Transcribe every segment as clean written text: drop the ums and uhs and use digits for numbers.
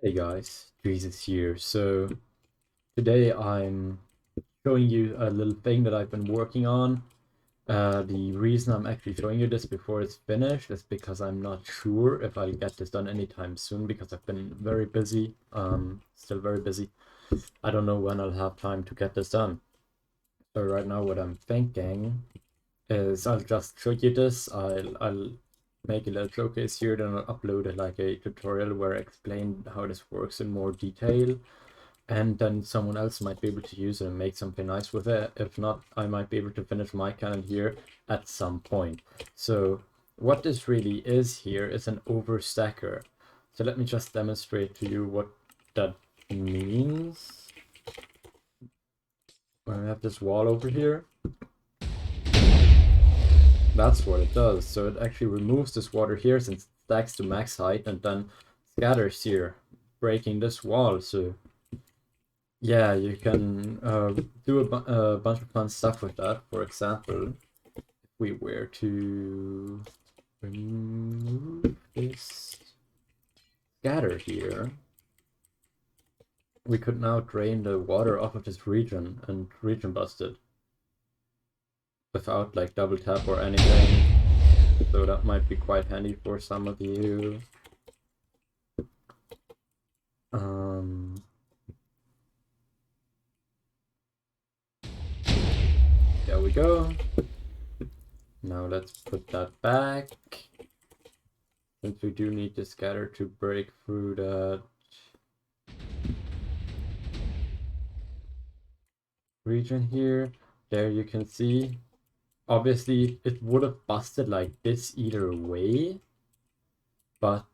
Hey guys, Jesus here. So today I'm showing you a little thing that I've been working on. The reason I'm actually showing you this before it's finished is because I'm not sure if I'll get this done anytime soon because I've been very busy. Still very busy. I don't know when I'll have time to get this done. So right now what I'm thinking is I'll just show you this. I'll make a little showcase here, then I'll upload it like a tutorial where I explain how this works in more detail. And then someone else might be able to use it and make something nice with it. If not, I might be able to finish my cannon here at some point. So what this really is here is an overstacker. So let me just demonstrate to you what that means. I have this wall over here. That's what it does. So it actually removes this water here since it stacks to max height and then scatters here, breaking this wall. So yeah, you can do a bunch of fun stuff with that. For example, if we were to remove this scatter here, we could now drain the water off of this region and region bust it without like double tap or anything. So that might be quite handy for some of you. Um, there we go. Now let's put that back. Since we do need the scatter to break through that region here. There you can see. Obviously, it would have busted like this either way. But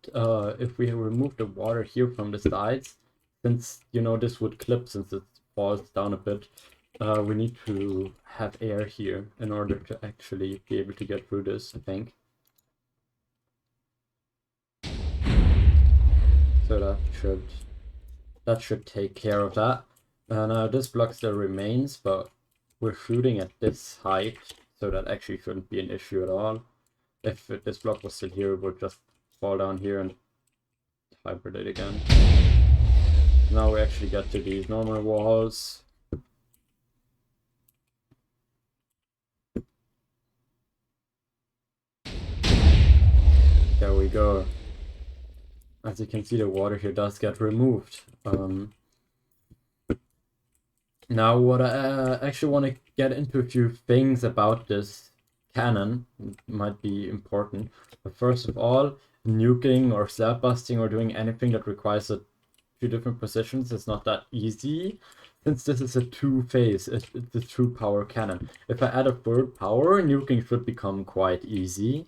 if we remove the water here from the sides, since, you know, this would clip since it falls down a bit, we need to have air here in order to actually be able to get through this, I think. So that should take care of that. Now this block still remains, but we're shooting at this height, so that actually shouldn't be an issue at all. If this block was still here, it would just fall down here and hibernate again. Now we actually get to these normal walls. There we go. As you can see, the water here does get removed. Now what I actually want to get into a few things about this cannon might be important. But first of all, nuking or slab busting or doing anything that requires a few different positions is not that easy. Since this is a two-phase, it's a true power cannon. If I add a third power, nuking should become quite easy.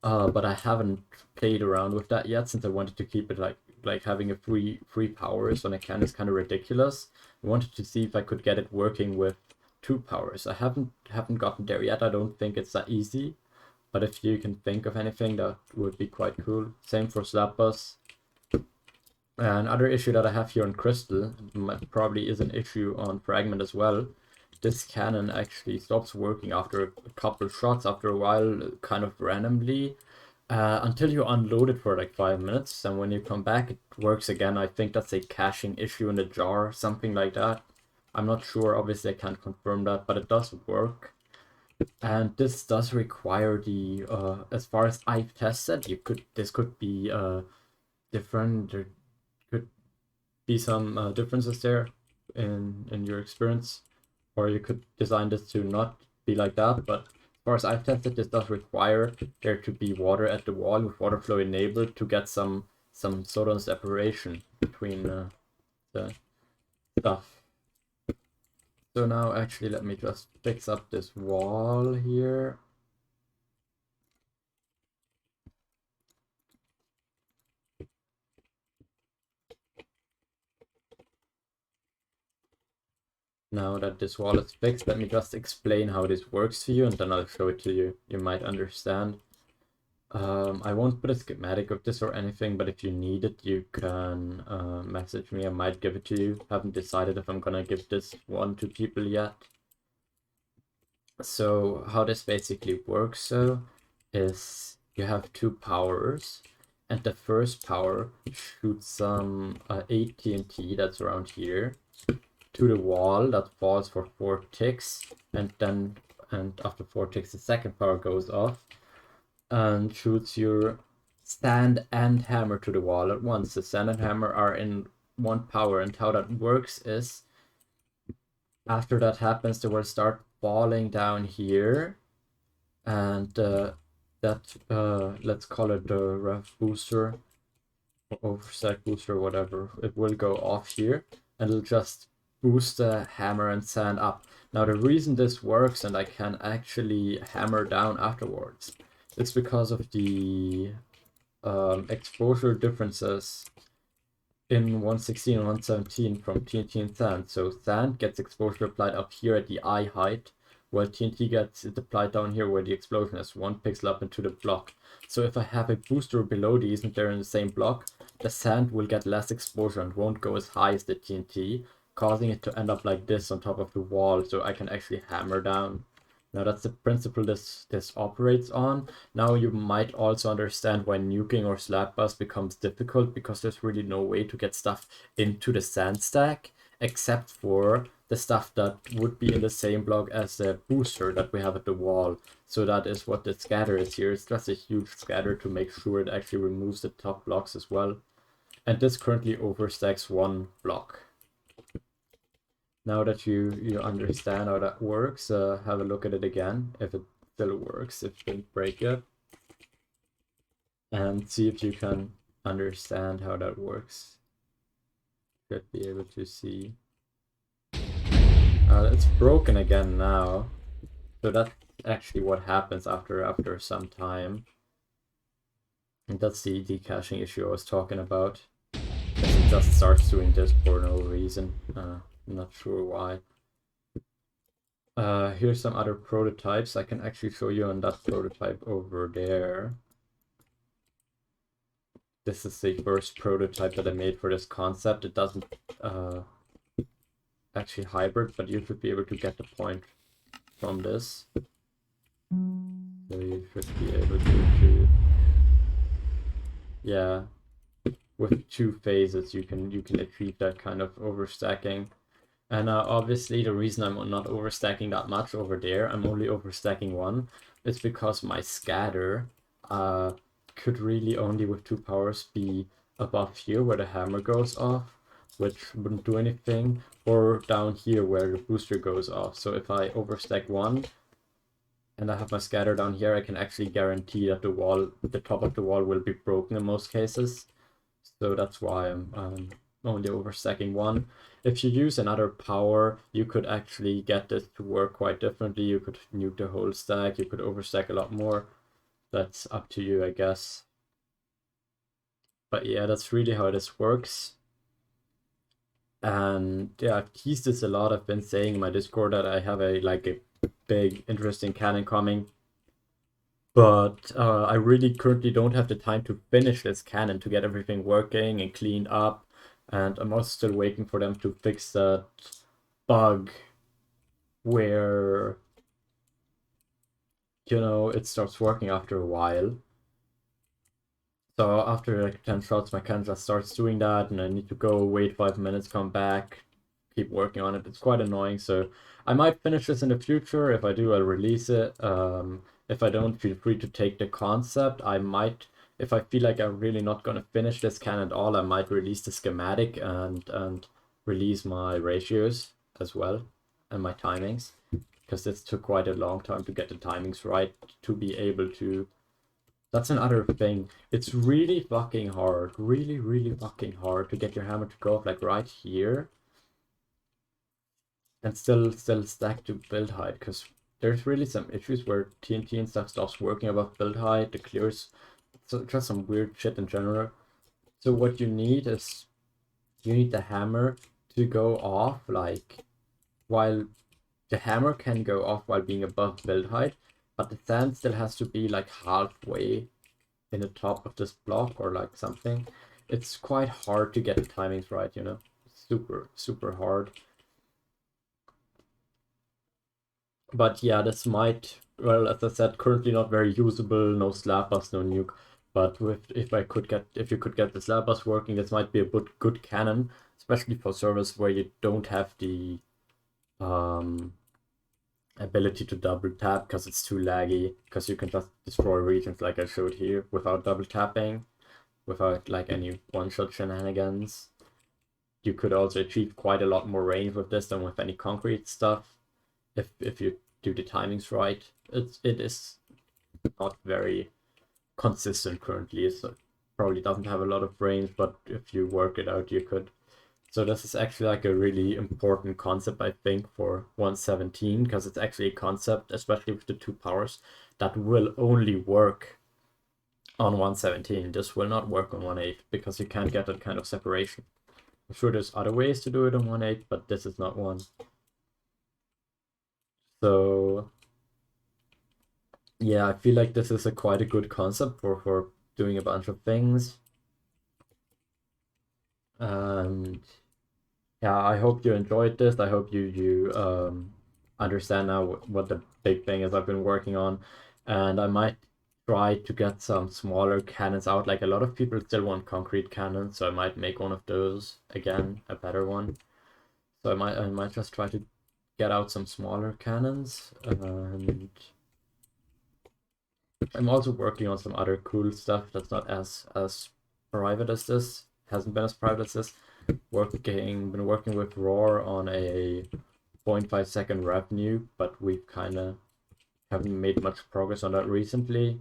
But I haven't played around with that yet since I wanted to keep it like having a free powers on a cannon is kind of ridiculous. I wanted to see if I could get it working with two powers. I haven't gotten there yet. I don't think it's that easy. But if you can think of anything, that would be quite cool. Same for slap bus. Another issue that I have here on Crystal probably is an issue on Fragment as well. This cannon actually stops working after a couple shots, after a while, kind of randomly, until you unload it for like 5 minutes. And when you come back, it works again. I think that's a caching issue in the jar, something like that. I'm not sure. Obviously, I can't confirm that, but it does work. And this does require the, as far as I've tested, this could be different. There could be some differences there in your experience, or you could design this to not be like that. But as far as I've tested, this does require there to be water at the wall with water flow enabled to get some sort of separation between the stuff. So now actually let me just fix up this wall here. Now that this wall is fixed, let me just explain how this works to you, and then I'll show it to you. You might understand. I won't put a schematic of this or anything, but if you need it, you can message me. I might give it to you. Haven't decided if I'm gonna give this one to people yet. So how this basically works is you have two powers, and the first power shoots some 8 TNT that's around here to the wall that falls for 4 ticks, and after 4 ticks the second power goes off and shoots your stand and hammer to the wall at once. The stand and hammer are in 1 power, and how that works is after that happens they will start falling down here, and let's call it the ref booster or overstack booster or whatever. It will go off here and it'll just boost the hammer and sand up. Now the reason this works and I can actually hammer down afterwards, it's because of the exposure differences in 116 and 117 from TNT and sand. So sand gets exposure applied up here at the eye height, while TNT gets it applied down here where the explosion is 1 pixel up into the block. So if I have a booster below these and they're in the same block, the sand will get less exposure and won't go as high as the TNT, causing it to end up like this on top of the wall, so I can actually hammer down. Now that's the principle this operates on. Now you might also understand why nuking or slab bust becomes difficult, because there's really no way to get stuff into the sand stack except for the stuff that would be in the same block as the booster that we have at the wall. So that is what the scatter is here. It's just a huge scatter to make sure it actually removes the top blocks as well. And this currently overstacks 1 block. Now that you understand how that works, have a look at it again, if it still works, if you didn't break it. And see if you can understand how that works. Should be able to see. It's broken again now. So that's actually what happens after some time. And that's the decaching issue I was talking about. It just starts doing this for no reason. I'm not sure why. Here's some other prototypes. I can actually show you on that prototype over there. This is the first prototype that I made for this concept. It doesn't actually hybrid, but you should be able to get the point from this. So you should be able to yeah, with 2 phases you can achieve that kind of overstacking. And obviously the reason I'm not overstacking that much over there, I'm only overstacking 1, is because my scatter could really only with 2 powers be above here where the hammer goes off, which wouldn't do anything, or down here where the booster goes off. So if I overstack 1 and I have my scatter down here, I can actually guarantee that the top of the wall will be broken in most cases. So that's why I'm only overstacking 1. If you use another power, you could actually get this to work quite differently. You could nuke the whole stack, you could overstack a lot more. That's up to you, I guess. But yeah, that's really how this works. And yeah, I've teased this a lot. I've been saying in my Discord that I have a big interesting cannon coming. But I really currently don't have the time to finish this cannon to get everything working and cleaned up. And I'm also still waiting for them to fix that bug where, it stops working after a while. So after like 10 shots, my cannon just starts doing that, and I need to go, wait 5 minutes, come back, keep working on it. It's quite annoying, so I might finish this in the future. If I do, I'll release it. If I don't, feel free to take the concept. I might, if I feel like I'm really not going to finish this cannon at all, I might release the schematic and release my ratios as well and my timings, because this took quite a long time to get the timings right to be able to. That's another thing. It's really fucking hard, really fucking hard to get your hammer to go off like right here and still stack to build height, because there's really some issues where TNT and stuff stops working above build height, the clears, so just some weird shit in general. So what you need is, you need the hammer to go off like, while the hammer can go off while being above build height, but the sand still has to be like halfway in the top of this block or like something. It's quite hard to get the timings right, super hard. But yeah, this might, well, as I said, currently not very usable, no slap bust, no nuke. But if you could get the slab bus working, this might be a good cannon, especially for servers where you don't have the um, ability to double tap because it's too laggy. Because you can just destroy regions like I showed here without double tapping, without like any one-shot shenanigans. You could also achieve quite a lot more range with this than with any concrete stuff if you do the timings right. It is not very consistent currently. So probably doesn't have a lot of range, but if you work it out, you could. So this is actually like a really important concept, I think, for 117, because it's actually a concept, especially with the two powers, that will only work on 117. This will not work on 1.8 because you can't get that kind of separation. I'm sure there's other ways to do it on 1.8, but this is not one. So yeah, I feel like this is quite a good concept for doing a bunch of things. And yeah, I hope you enjoyed this. I hope you understand now what the big thing is I've been working on, and I might try to get some smaller cannons out. Like a lot of people still want concrete cannons, so I might make one of those again, a better one. So I might just try to get out some smaller cannons, and I'm also working on some other cool stuff that's not as private as this. Hasn't been as private as this. Been working with Roar on a 0.5 second revenue, but we've kind of haven't made much progress on that recently.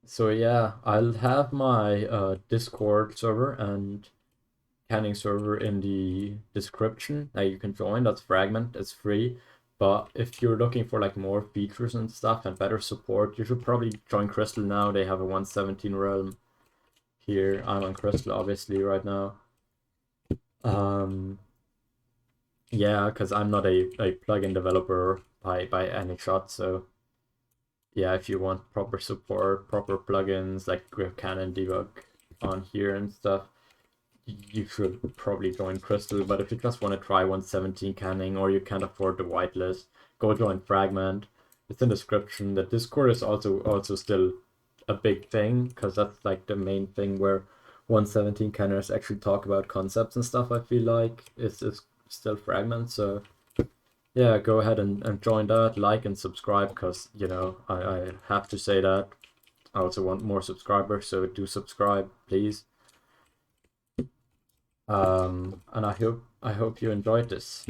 So yeah, I'll have my Discord server and canning server in the description that you can join. That's Fragment, it's free. But if you're looking for like more features and stuff and better support, you should probably join Crystal now. They have a 117 realm here. I'm on Crystal obviously right now. Yeah, because I'm not a plugin developer by any shot, so yeah, if you want proper support, proper plugins like with Canon debug on here and stuff, you should probably join Crystal. But if you just want to try 117 canning or you can't afford the whitelist, go join Fragment. It's in the description. The Discord is also still a big thing because that's like the main thing where 117 canners actually talk about concepts and stuff. I feel like is still Fragment. So yeah, go ahead and join that, like and subscribe, because you know I have to say that. I also want more subscribers, so do subscribe, please. And I hope you enjoyed this.